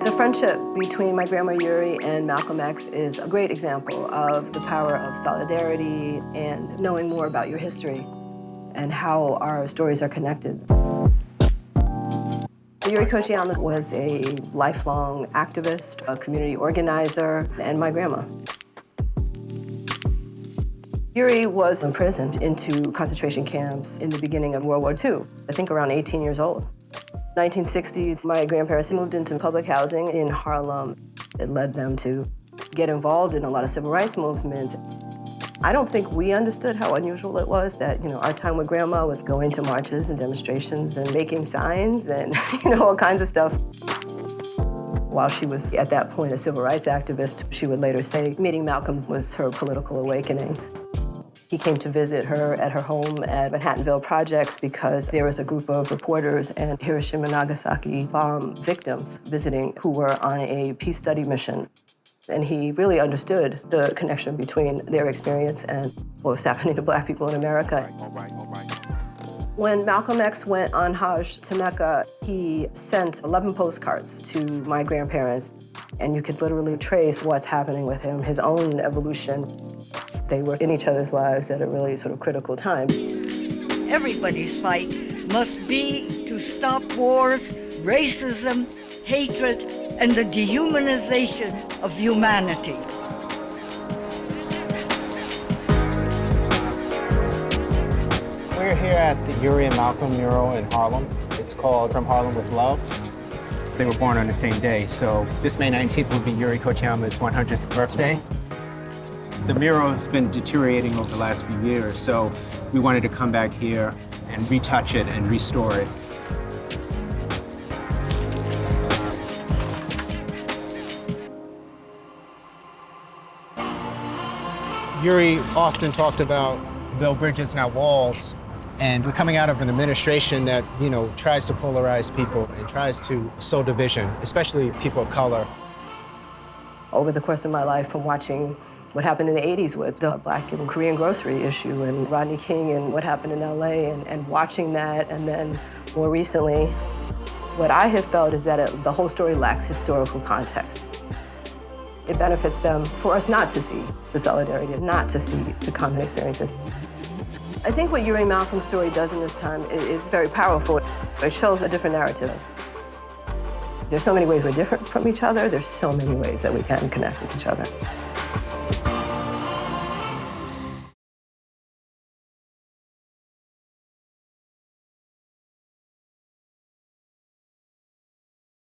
The friendship between my grandma Yuri and Malcolm X is a great example of the power of solidarity and knowing more about your history and how our stories are connected. Yuri Kochiyama was a lifelong activist, a community organizer, and my grandma. Eurie was imprisoned into concentration camps in the beginning of World War II, I think around 18 years old. 1960s, my grandparents moved into public housing in Harlem. It led them to get involved in a lot of civil rights movements. I don't think we understood how unusual it was that, our time with grandma was going to marches and demonstrations and making signs and, all kinds of stuff. While she was, at that point, a civil rights activist, she would later say meeting Malcolm was her political awakening. He came to visit her at her home at Manhattanville Projects because there was a group of reporters and Hiroshima and Nagasaki bomb victims visiting who were on a peace study mission. And he really understood the connection between their experience and what was happening to Black people in America. All right. When Malcolm X went on Hajj to Mecca, he sent 11 postcards to my grandparents, and you could literally trace what's happening with him, his own evolution. They were in each other's lives at a really sort of critical time. Everybody's fight must be to stop wars, racism, hatred, and the dehumanization of humanity. We're here at the Yuri and Malcolm mural in Harlem. It's called From Harlem with Love. They were born on the same day, so this May 19th will be Yuri Kochiyama's 100th birthday. The mural has been deteriorating over the last few years, so we wanted to come back here and retouch it and restore it. Yuri often talked about build bridges, not walls. And we're coming out of an administration that, tries to polarize people and tries to sow division, especially people of color. Over the course of my life, from watching what happened in the 80s with the Black and Korean grocery issue and Rodney King and what happened in LA and watching that, and then more recently, what I have felt is that the whole story lacks historical context. It benefits them for us not to see the solidarity, not to see the common experiences. I think what Yuri and Malcolm's story does in this time is very powerful. It shows a different narrative. There's so many ways we're different from each other. There's so many ways that we can connect with each other.